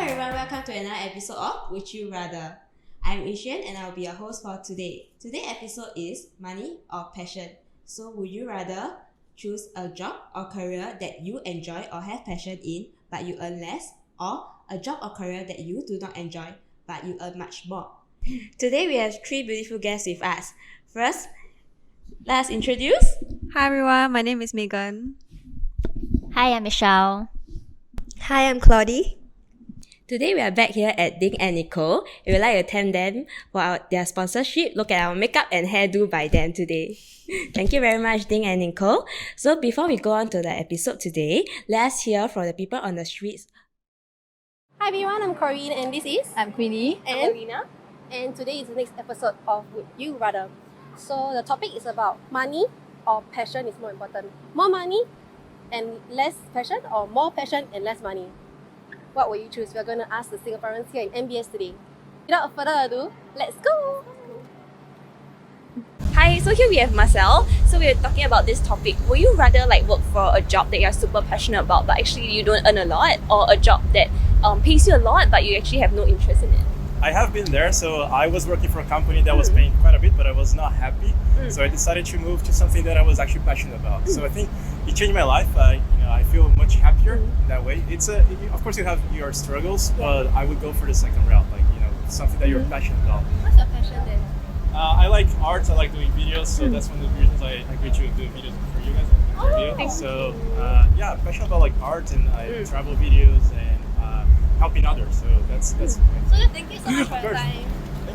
everyone, welcome to another episode of Would You Rather. I'm Ishan and I'll be your host for today. Today's episode is money or passion. So would you rather choose a job or career that you enjoy or have passion in but you earn less, or a job or career that you do not enjoy but you earn much more? Today we have three beautiful guests with us. First, let's introduce. Hi everyone, my name is Megan. Hi, I'm Michelle. Hi, I'm Claudie. Today we are back here at Ding and Nicole. We would like to thank them for their sponsorship. Look at our makeup and hairdo by them today. Thank you very much, Ding and Nicole. So before we go on to the episode today, let's hear from the people on the streets. Hi everyone, I'm Corinne and this is I'm Queenie. and Marina. And today is the next episode of Would You Rather. So the topic is about money or passion is more important. More money and less passion, or more passion and less money? What will you choose? We're going to ask the Singaporeans here in MBS today. Without further ado, let's go! Hi, so here we have Marcel. So we're talking about this topic. Would you rather work for a job that you're super passionate about but actually you don't earn a lot, or a job that pays you a lot but you actually have no interest in it? I have been there. So I was working for a company that was paying quite a bit, but I was not happy. So I decided to move to something that I was actually passionate about. So I think it changed my life. I feel much happier in that way. Of course you have your struggles, but I would go for the second route. Something that you're passionate about. What's your passion then? I like art. I like doing videos. So that's one of the reasons I agreed to do videos for you guys. So passionate about art, and I travel videos and helping others. So that's So thank you so much for your time.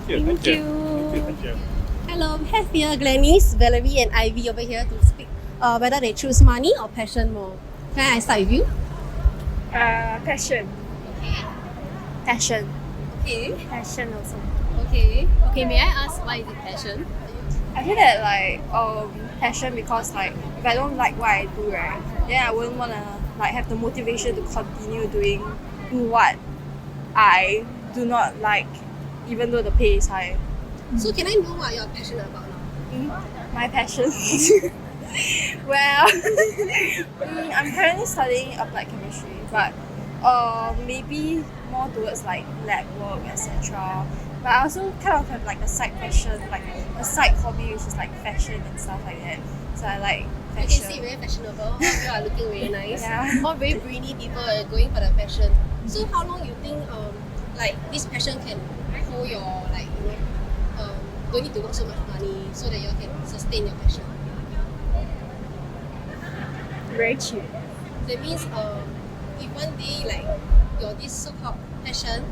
Thank you. Hello, we have here Glennis, Valerie and Ivy over here to speak whether they choose money or passion more. Can I start with you? Passion. Passion. Okay. Passion also. Okay, may I ask why is it passion? I feel that passion because if I don't like what I do, right, then I wouldn't want to have the motivation to continue doing what I do not like, even though the pay is high. So can I know what you're passionate about now? My passion. Well, I'm currently studying applied chemistry, but maybe more towards lab work, etc. But I also kind of have a side passion, a side hobby, which is fashion and stuff like that. So I like I fashion. can see very fashionable. All of you are looking very nice. Yeah. All very brainy people are going for the passion. So how long you think this passion can hold your don't need to work so much money so that you can sustain your passion? Very cheap. That means if one day your this so-called passion,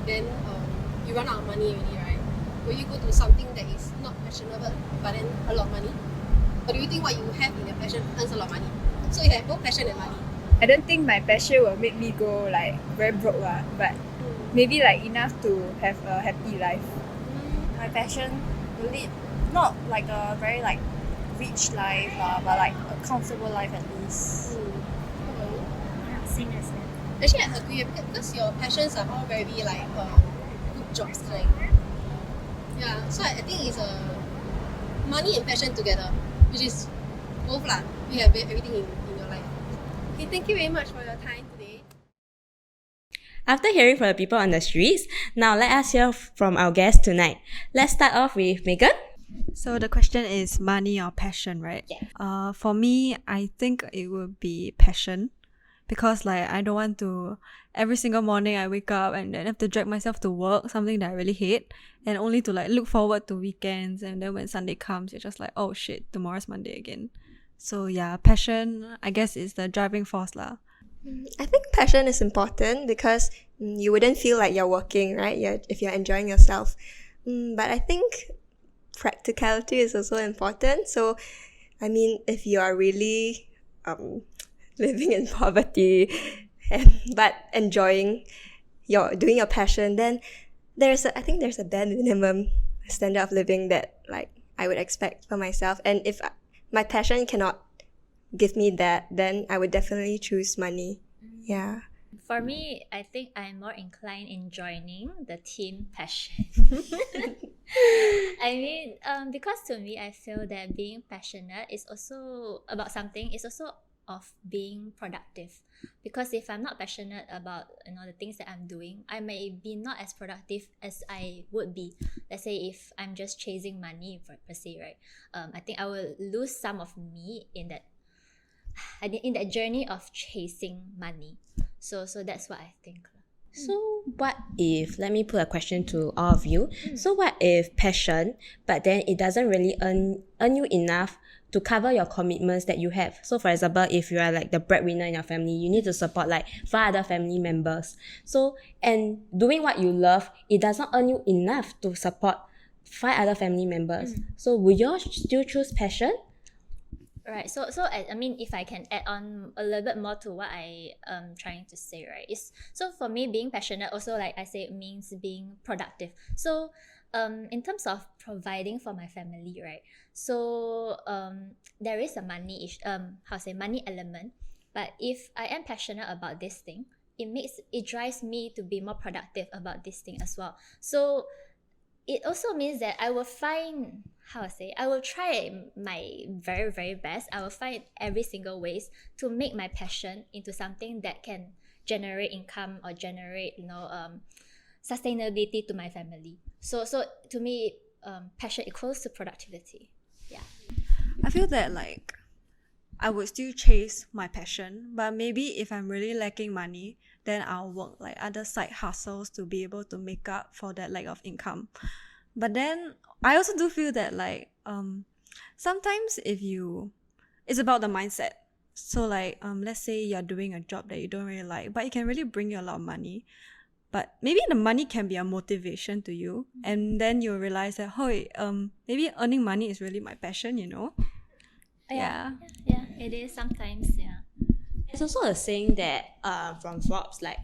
then you run out of money already, right? Will you go to something that is not passionate but then a lot of money? Or do you think what you have in your passion earns a lot of money? So you have both passion and money. I don't think my passion will make me go very broke but maybe enough to have a happy life. My passion will lead not a very rich life, but a comfortable life at least. Same as that. Actually, I agree because your passions are all very good jobs kind. Yeah, so I think it's money and passion together, which is both lah. You have everything in your life. Okay, thank you very much for your time today. After hearing from the people on the streets, now let us hear from our guests tonight. Let's start off with Megan. So the question is money or passion, right? Yeah. For me, I think it would be passion. Because I don't want to, every single morning I wake up and then have to drag myself to work, something that I really hate, and only to look forward to weekends, and then when Sunday comes, you're just oh shit, tomorrow's Monday again. So yeah, passion, I guess, is the driving force lah. I think passion is important because you wouldn't feel like you're working, right? If you're enjoying yourself. But I think practicality is also important. So, if you are really living in poverty but enjoying doing your passion, then I think there's a bare minimum standard of living that I would expect for myself. And if my passion cannot give me that, then I would definitely choose money. Yeah. For me, I think I'm more inclined in joining the team passion. because to me, I feel that being passionate is also about something. It's also of being productive. Because if I'm not passionate about the things that I'm doing, I may be not as productive as I would be. Let's say if I'm just chasing money per se, right? I think I will lose some of me in that journey of chasing money. So that's what I think. So what if, let me put a question to all of you. So what if passion, but then it doesn't really earn you enough to cover your commitments that you have? So for example, if you are like the breadwinner in your family, you need to support like 5 other family members. So, and doing what you love, it doesn't earn you enough to support 5 other family members. So would you all still choose passion? Right. So I mean, if I can add on a little bit more to what I am trying to say, right? So for me, being passionate also, like I say, means being productive. So in terms of providing for my family, right? So there is a money money element. But if I am passionate about this thing, it drives me to be more productive about this thing as well. So it also means that I will try my very, very best. I will find every single ways to make my passion into something that can generate income or generate, sustainability to my family. So to me, passion equals to productivity. Yeah. I feel that like I would still chase my passion, but maybe if I'm really lacking money, then I'll work like other side hustles to be able to make up for that lack of income. But then I also do feel that like sometimes it's about the mindset. So like let's say you're doing a job that you don't really like, but it can really bring you a lot of money. But maybe the money can be a motivation to you, and then you realize that maybe earning money is really my passion, Yeah, it is sometimes. Yeah. There's also a saying that from Forbes, like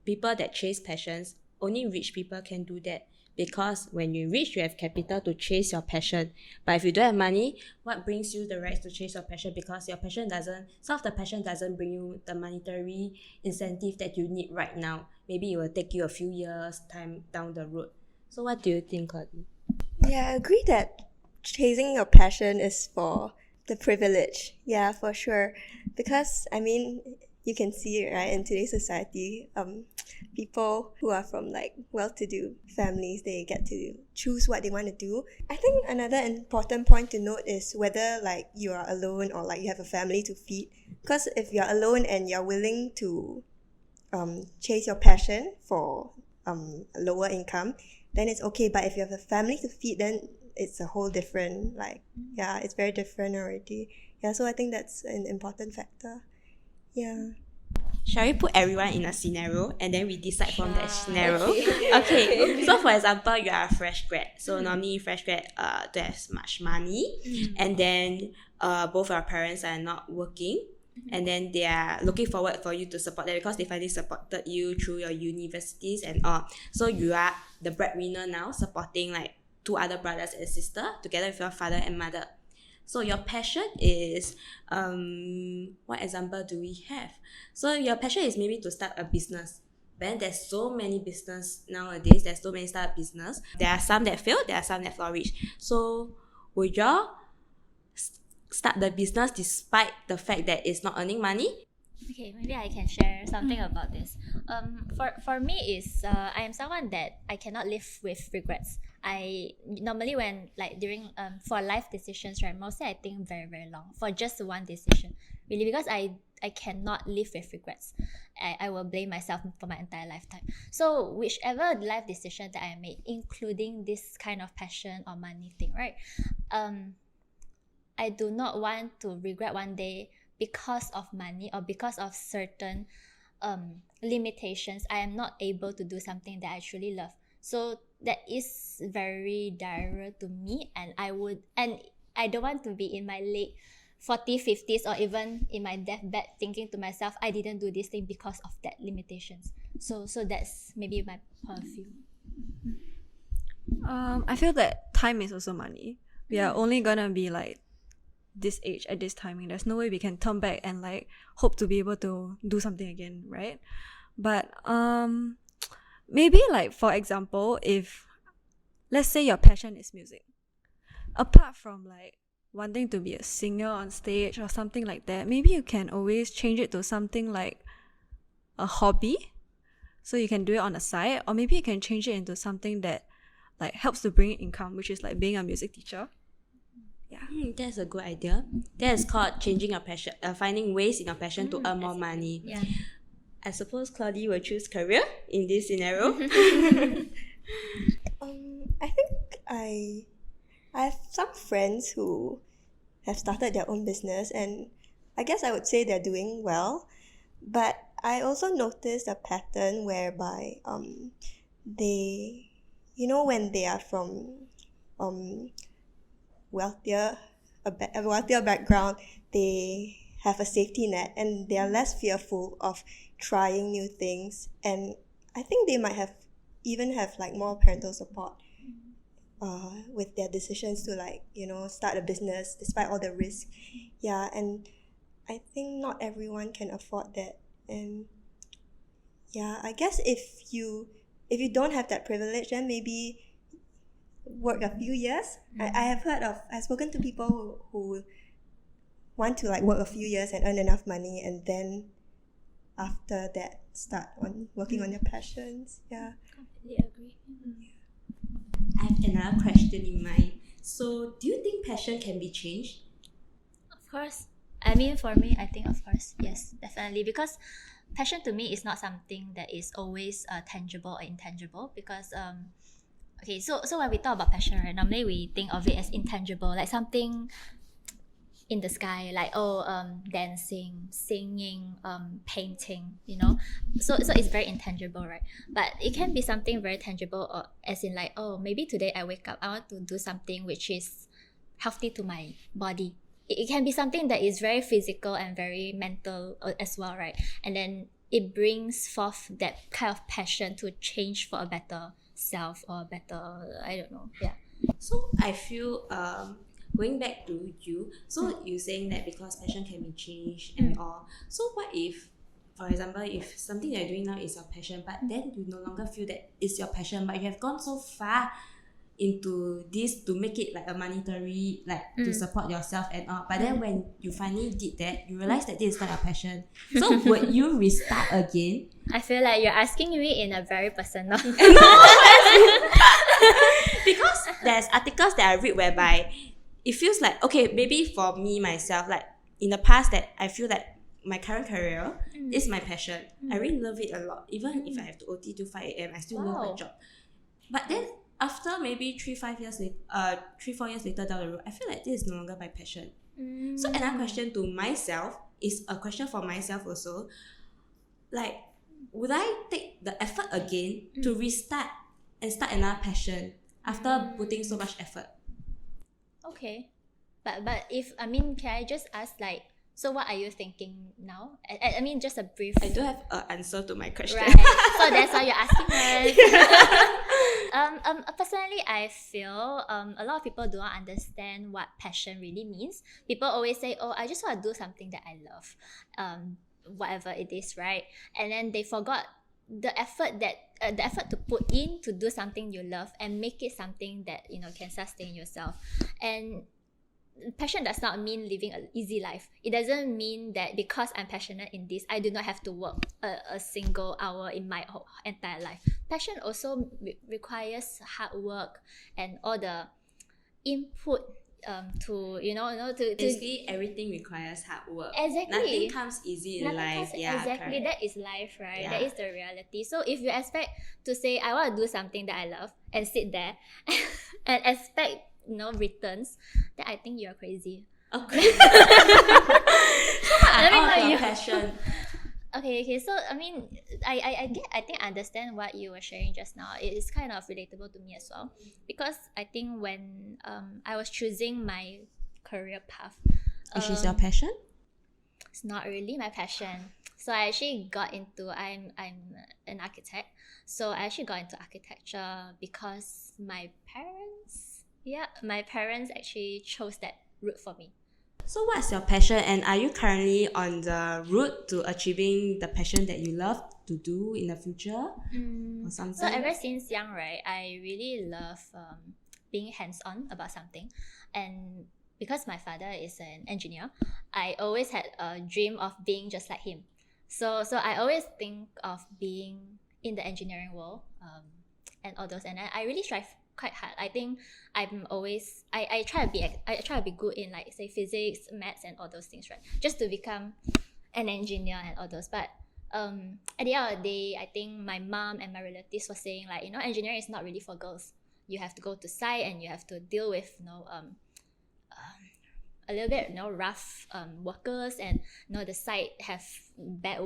people that chase passions, only rich people can do that, because when you're rich, you have capital to chase your passion. But if you don't have money, what brings you the right to chase your passion? Because your passion doesn't bring you the monetary incentive that you need right now. Maybe it will take you a few years time down the road. So what do you think, Claudine? Yeah, I agree that chasing your passion is for the privilege. Yeah, for sure. Because, I mean, you can see it, right, in today's society, people who are from like well-to-do families, they get to choose what they want to do. I think another important point to note is whether like you are alone or like you have a family to feed. Because if you're alone and you're willing to chase your passion for a lower income, then it's okay. But if you have a family to feed, then it's a whole different, it's very different already. Yeah, so I think that's an important factor. Yeah. Shall we put everyone in a scenario and then we decide from that scenario? Okay. So for example, you are a fresh grad. So normally fresh grad don't have much money, and then both our parents are not working, and then they are looking forward for you to support them because they finally supported you through your universities and all. So you are the breadwinner now, supporting like 2 other brothers and sister together with your father and mother. So your passion is, what example do we have? So your passion is maybe to start a business. But then there's so many business nowadays. There's so many startup business. There are some that fail. There are some that flourish. So would y'all start the business despite the fact that it's not earning money? Okay, maybe I can share something about this. For me is I am someone that I cannot live with regrets. I normally when like during for life decisions, right, mostly I think very, very long for just one decision, really, because I cannot live with regrets. I will blame myself for my entire lifetime. So whichever life decision that I made, including this kind of passion or money thing, right, I do not want to regret one day because of money or because of certain limitations. I am not able to do something that I truly love. So that is very dire to me, and I don't want to be in my late 40s, 50s, or even in my deathbed thinking to myself, I didn't do this thing because of that limitations. So that's maybe my point of view. I feel that time is also money. We are only gonna be like this age at this timing. There's no way we can turn back and like hope to be able to do something again, right? But maybe like for example, if let's say your passion is music, apart from like wanting to be a singer on stage or something like that, maybe you can always change it to something like a hobby. So you can do it on the side, or maybe you can change it into something that like helps to bring in income, which is like being a music teacher. Yeah. That's a good idea. That is called changing your passion, finding ways in your passion to earn more money. Yeah. I suppose Claudie will choose career in this scenario. I think I have some friends who have started their own business, and I guess I would say they're doing well. But I also noticed a pattern whereby they, when they are from wealthier a wealthier background, they have a safety net and they are less fearful of trying new things, and I think they might have like more parental support with their decisions to start a business despite all the risk. Yeah, and I think not everyone can afford that. And yeah, I guess if you don't have that privilege, then maybe work a few years. I've spoken to people who want to work a few years and earn enough money, and then after that start on working on their passions. Yeah. Completely agree. I have another question in mind. So, do you think passion can be changed? Of course. I mean, for me, I think of course, yes, definitely. Because passion to me is not something that is always tangible or intangible. Because okay, so when we talk about passion, right, normally we think of it as intangible, like something in the sky, like dancing, singing, painting, so it's very intangible, right? But it can be something very tangible, or as in maybe today I wake up, I want to do something which is healthy to my body. It can be something that is very physical and very mental as well, right? And then it brings forth that kind of passion to change for a better self or a better, I don't know, yeah. So I feel going back to you, so you're saying that because passion can be changed and all. So what if, for example, if something you're doing now is your passion, but then you no longer feel that it's your passion, but you have gone so far into this to make it like a monetary, to support yourself and all. But then when you finally did that, you realize that this is not your passion. So would you restart again? I feel like you're asking me in a very personal. Because there's articles that I read whereby it feels like, okay, maybe for me myself, like in the past that I feel that my current career is my passion. I really love it a lot. Even if I have to OT till 5 a.m, I still love my job. But then after maybe 3-4 years later down the road, I feel like this is no longer my passion. So another question to myself is a question for myself also. Like, would I take the effort again to restart and start another passion after putting so much effort? Okay, but if can I just ask, so what are you thinking now? I mean, just a brief. I don't have an answer to my question. Right. So that's why you're asking us. Personally, I feel a lot of people do not understand what passion really means. People always say, "Oh, I just want to do something that I love," whatever it is, right? And then they forgot the effort to put in to do something you love and make it something that can sustain yourself. And passion does not mean living an easy life. It doesn't mean that because I'm passionate in this, I do not have to work a single hour in my whole entire life. Passion also requires hard work and all the input to basically everything requires hard work. Exactly. Nothing comes easy in life. Exactly. Correct. That is life, right? Yeah. That is the reality. So if you expect to say I want to do something that I love and sit there and expect returns, then I think you're crazy. Okay. So what Let me are know your you. passion? Okay. So I think I understand what you were sharing just now. It is kind of relatable to me as well, because I think when I was choosing my career path, Which is your passion? it's not really my passion. So I actually got into I'm an architect. So I actually got into architecture because my parents actually chose that route for me. So what's your passion, and are you currently on the route to achieving the passion that you love to do in the future or something? So ever since young, right, I really love being hands-on about something. And because my father is an engineer, I always had a dream of being just like him. So I always think of being in the engineering world, and all those, and I really strive quite hard. I think I'm always I try to be good in, like, say, physics, maths, and all those things, right? Just to become an engineer and all those. But at the end of the day, I think my mom and my relatives were saying, like, engineering is not really for girls. You have to go to site and you have to deal with a little bit rough workers, and the site have bad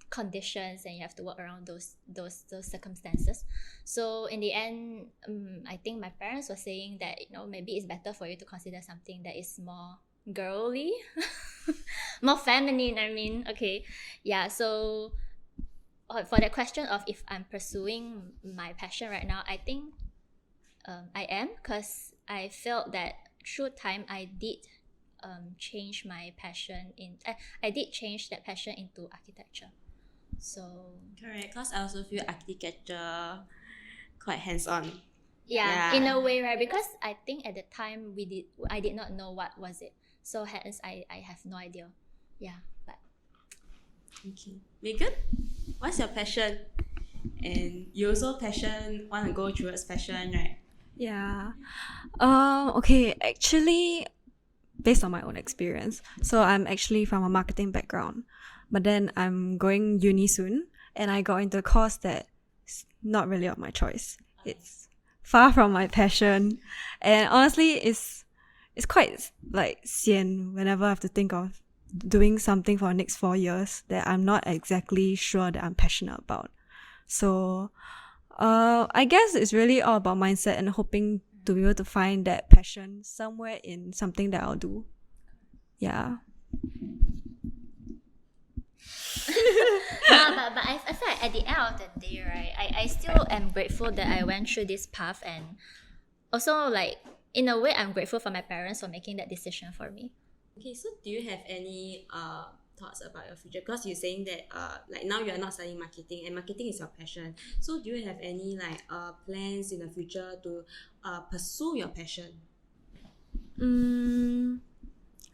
conditions, and you have to work around those circumstances. So in the end, I think my parents were saying that maybe it's better for you to consider something that is more girly, more feminine. I mean, okay, yeah. So for the question of if I'm pursuing my passion right now, I think I am, because I felt that through time I did change my passion I did change that passion into architecture. So Correct, because I also feel architecture quite hands-on. yeah, in a way, right? Because I think at the time I did not know what was it, so hence I have no idea. Yeah, but Okay, Megan, what's your passion? And you also want to go towards passion, right? Yeah. Okay, actually, based on my own experience. So I'm actually from a marketing background, but then I'm going uni soon, and I got into a course that's not really of my choice. It's far from my passion, and honestly, it's quite like sian whenever I have to think of doing something for the next 4 years that I'm not exactly sure that I'm passionate about. So I guess it's really all about mindset and hoping to be able to find that passion somewhere in something that I'll do. Yeah. no, but I feel like at the end of the day, right, I still am grateful that I went through this path, and also, like, in a way, I'm grateful for my parents for making that decision for me. Okay, so do you have any thoughts about your future? Because you're saying that like now you're not studying marketing, and marketing is your passion. So do you have any plans in the future to pursue your passion?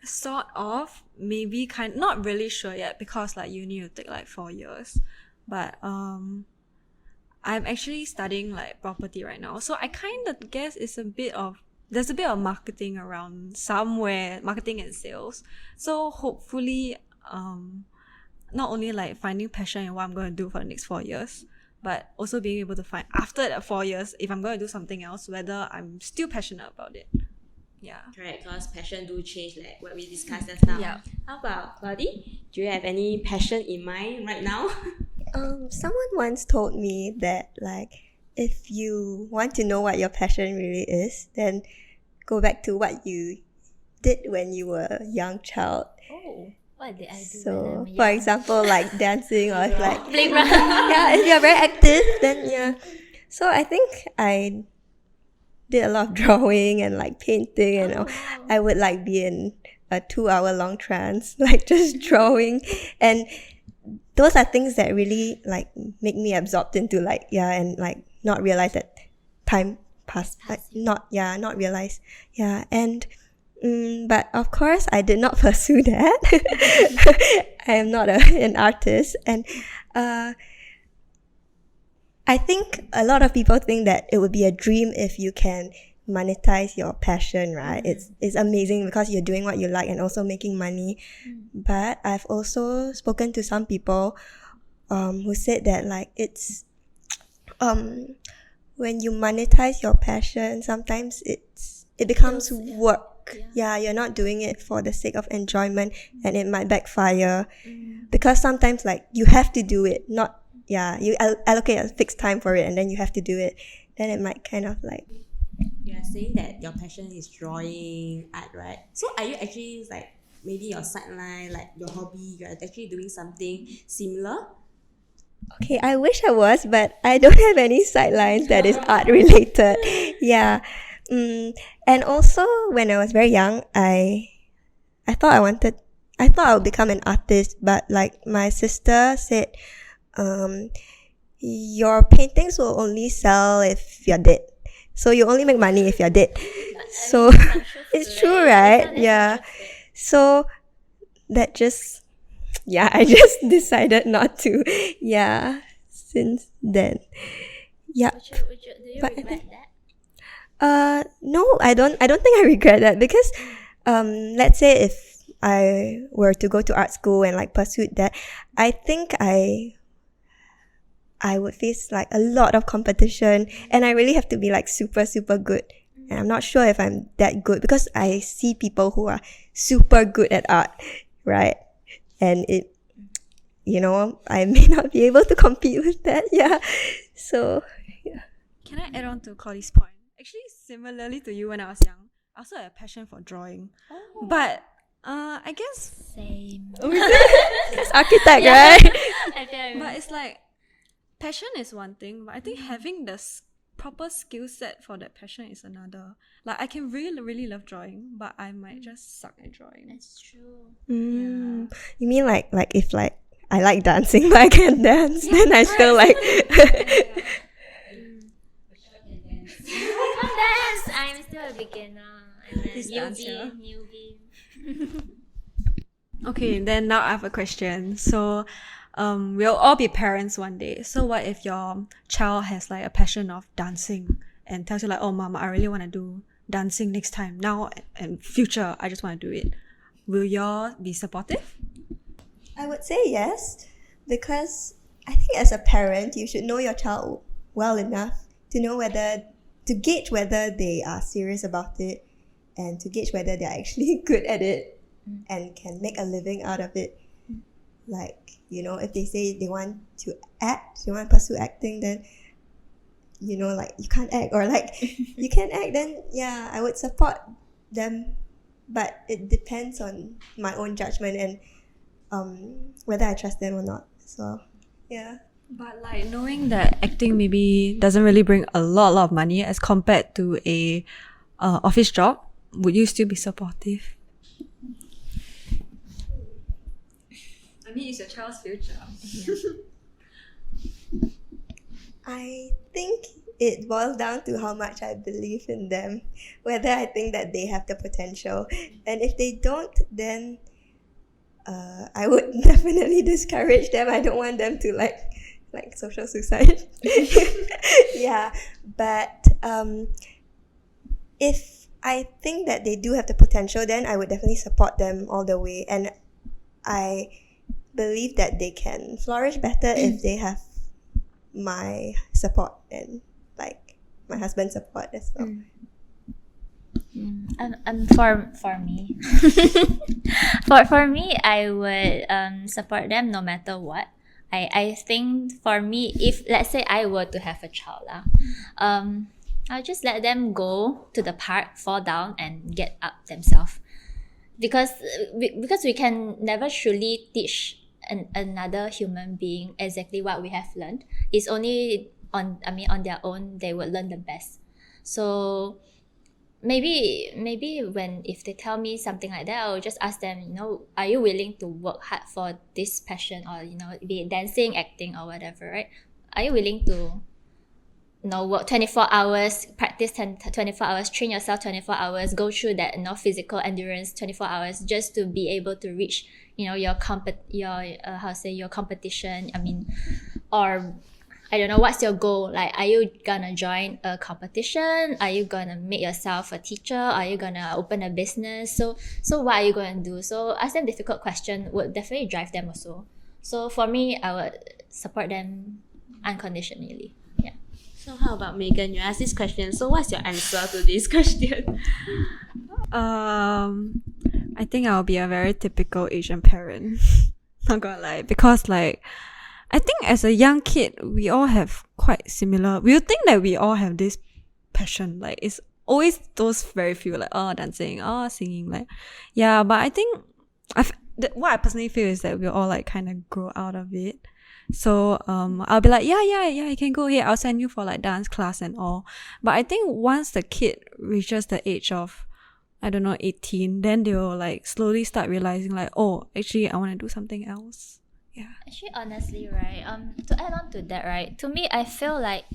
Sort of, maybe not really sure yet, because like uni will take like 4 years. But I'm actually studying like property right now, so I kind of guess there's a bit of marketing around somewhere, marketing and sales. So hopefully, not only like finding passion in what I'm going to do for the next 4 years, but also being able to find after that 4 years, if I'm going to do something else, whether I'm still passionate about it. Yeah. Correct, because passion do change, like what we discussed just now. Yeah. How about Claudie? Do you have any passion in mind right now? Someone once told me that, like, if you want to know what your passion really is, then go back to what you did when you were a young child. Oh, what did I do? So, for example, like dancing or like playground. yeah, if you're very active, then yeah. So I think I did a lot of drawing and like painting, and I would like be in a 2-hour long trance, like just drawing, and those are things that really like make me absorbed into and like not realize that time passed, not realize, and but of course I did not pursue that. I am not an artist, and I think a lot of people think that it would be a dream if you can monetize your passion, right? It's amazing because you're doing what you like and also making money. But I've also spoken to some people who said that like it's when you monetize your passion, sometimes it becomes work. Yeah, you're not doing it for the sake of enjoyment, and it might backfire because sometimes like you have to do it, you allocate a fixed time for it and then you have to do it, then it might kind of like... You are saying that your passion is drawing art, right? So are you actually like maybe your sideline, like your hobby, you're actually doing something similar? Okay, I wish I was, but I don't have any sidelines that is art related. Yeah. And also when I was very young, I thought I would become an artist, but like my sister said, your paintings will only sell if you're dead. So you only make money if you're dead. So it's true, right? Yeah. So that just, yeah, I just decided not to. Yeah, since then. Yeah. Do you But I regret think- that? No, I don't think I regret that because let's say if I were to go to art school and like pursue that, I think I would face like a lot of competition and I really have to be like super, super good. And I'm not sure if I'm that good because I see people who are super good at art, right? And it, I may not be able to compete with that. Yeah. So, Can I add on to Claudie's point? Actually, similarly to you when I was young, I also had a passion for drawing. But I guess, Same. it's architect, right? I feel but it's like passion is one thing, but I think having the proper skill set for that passion is another. Like I can really, really love drawing, but I might just suck at drawing. It's true. You mean like if like I like dancing but I can't dance, then I still like. Come dance! I'm still a beginner. And then Please dance, yeah. newbie. Okay, then now I have a question. So, we'll all be parents one day. So, what if your child has like a passion of dancing and tells you like, "Oh, mom, I really want to do dancing next time. Now and future, I just want to do it." Will y'all be supportive? I would say yes, because I think as a parent, you should know your child well enough to know to gauge whether they are serious about it and to gauge whether they're actually good at it and can make a living out of it. Like, if they say they want to act, they want to pursue acting, then, like you can't act or like you can act, then yeah, I would support them. But it depends on my own judgment and whether I trust them or not. So, yeah. But like knowing that acting maybe doesn't really bring a lot of money as compared to a office job, would you still be supportive? I mean, it's your child's future. I think it boils down to how much I believe in them, whether I think that they have the potential. And if they don't, then I would definitely discourage them. I don't want them to like social suicide. Yeah, but if I think that they do have the potential, then I would definitely support them all the way. And I believe that they can flourish better if they have my support and like my husband's support as well. For me, for me, I would support them no matter what. I think for me, if let's say I were to have a child, I'll just let them go to the park, fall down, and get up themselves. Because we can never truly teach another human being exactly what we have learned. It's only on their own they would learn the best. So maybe if they tell me something like that, I'll just ask them, are you willing to work hard for this passion, or be it dancing, acting, or whatever, right? Are you willing to work 24 hours, practice 24 hours, train yourself 24 hours, go through that physical endurance 24 hours just to be able to reach your competition? Or I don't know, what's your goal? Like, are you gonna join a competition? Are you gonna make yourself a teacher? Are you gonna open a business? So what are you gonna do? So ask them difficult question would definitely drive them also. So for me, I would support them unconditionally. Yeah. So how about Megan? You asked this question. So what's your answer to this question? I think I'll be a very typical Asian parent. Not gonna lie, because like I think as a young kid, we all have quite similar. We think that we all have this passion. Like it's always those very few, like dancing, singing, like yeah. But I think what I personally feel is that we all like kind of grow out of it. So I'll be like yeah, you can go here. I'll send you for like dance class and all. But I think once the kid reaches the age of 18, then they'll like slowly start realizing like, oh, actually I want to do something else. Yeah. Actually, honestly, right, to add on to that, right, to me, I feel like,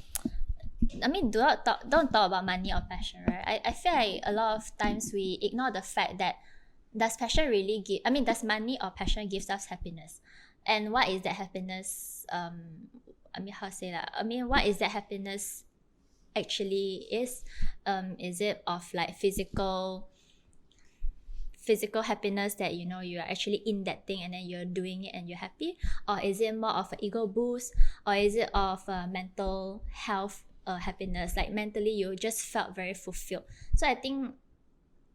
don't talk about money or passion, right? I feel like a lot of times we ignore the fact that does money or passion gives us happiness? And what is that happiness? How to say that? What is that happiness actually is? Is it of like physical happiness that you are actually in that thing and then you're doing it and you're happy, or is it more of an ego boost, or is it of mental health happiness, like mentally you just felt very fulfilled? So I think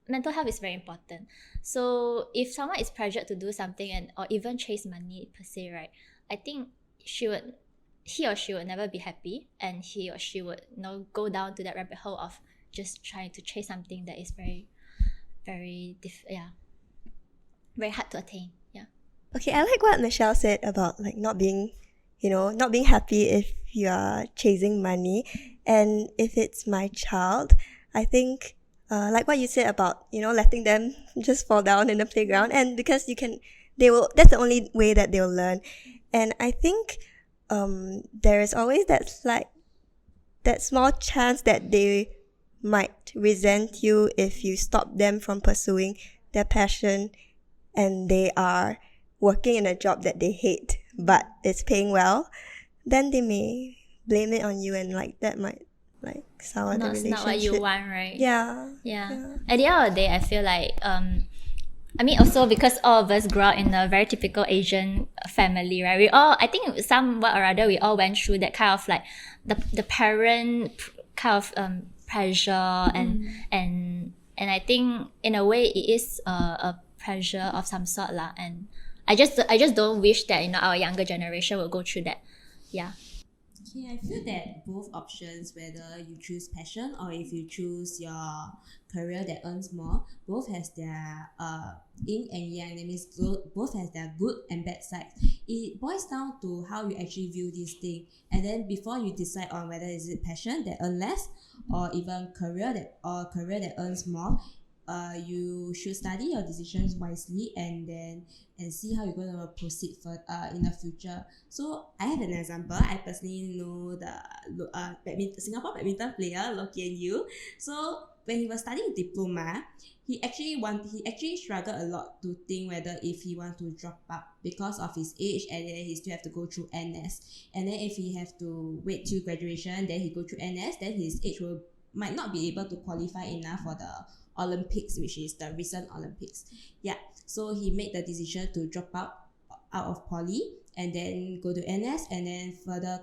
mental health is very important. So if someone is pressured to do something or even chase money per se, right, I think he or she would never be happy, and he or she would go down to that rabbit hole of just trying to chase something that is very very hard to attain. Okay, I like what Michelle said about like not being happy if you are chasing money. And if it's my child, I think like what you said about letting them just fall down in the playground, and because that's the only way that they'll learn. And I think there is always that small chance that they might resent you if you stop them from pursuing their passion, and they are working in a job that they hate but it's paying well. Then they may blame it on you, and like that might like sour the relationship. Not what you want, right? Yeah. At the end of the day, I feel like also because all of us grew up in a very typical Asian family, right? We all, I think somewhat or other, we all went through that kind of like the parent kind of pressure, and I think in a way it is a pressure of some sort lah. And I just don't wish that our younger generation will go through that. Yeah. Okay, I feel that both options, whether you choose passion or if you choose your career that earns more, both has their yin and yang. That means both has their good and bad sides. It boils down to how you actually view this thing, and then before you decide on whether is it passion that earns less or even career that earns more, you should study your decisions wisely and see how you're going to proceed in the future. So I have an example. I personally know the Singapore badminton player Loh Kian Yew. So when he was studying diploma, he actually struggled a lot to think whether if he want to drop out because of his age, and then he still have to go through NS, and then if he have to wait till graduation, then he go through NS, then his age might not be able to qualify enough for the Olympics, which is the recent Olympics. Yeah, so he made the decision to drop out of poly and then go to NS, and then further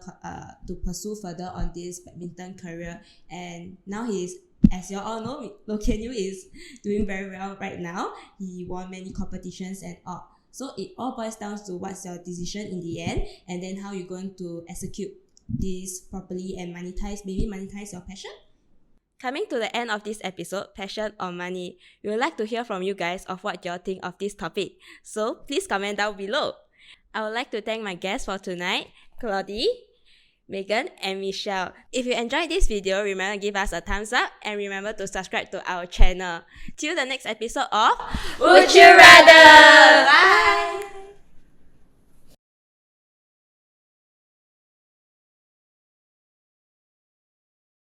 to pursue further on this badminton career. And now he's, as you all know, Loh Kian Yew is doing very well right now. He won many competitions and all. So it all boils down to what's your decision in the end, and then how you're going to execute this properly and monetize your passion. Coming to the end of this episode, passion or money, we would like to hear from you guys of what you all think of this topic. So please comment down below. I would like to thank my guests for tonight, Claudie, Megan, and Michelle. If you enjoyed this video, remember to give us a thumbs up and remember to subscribe to our channel. Till the next episode of Would You Rather?